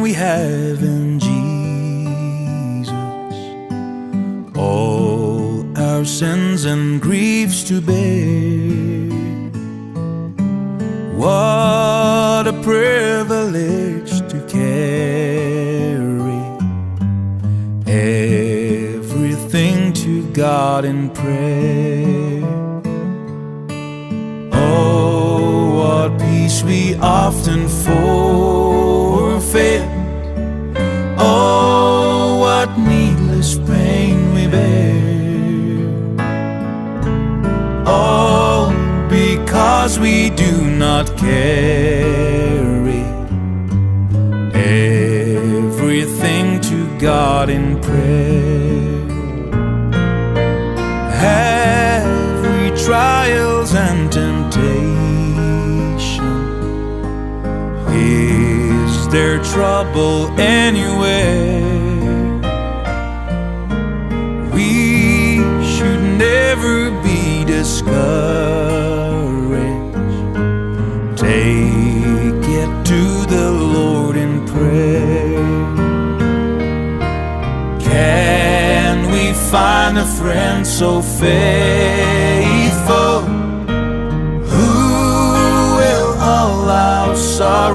we have in Jesus all our sins and griefs to bear. What a privilege to carry everything to God in prayer. Oh, what peace we often forfeit. Oh, what needless pain we bear. All because we do not carry everything to God in prayer. Have we trials and temptation? Is there trouble anywhere? We should never be discouraged. Take it to the Lord in prayer. Can we find a friend so faithful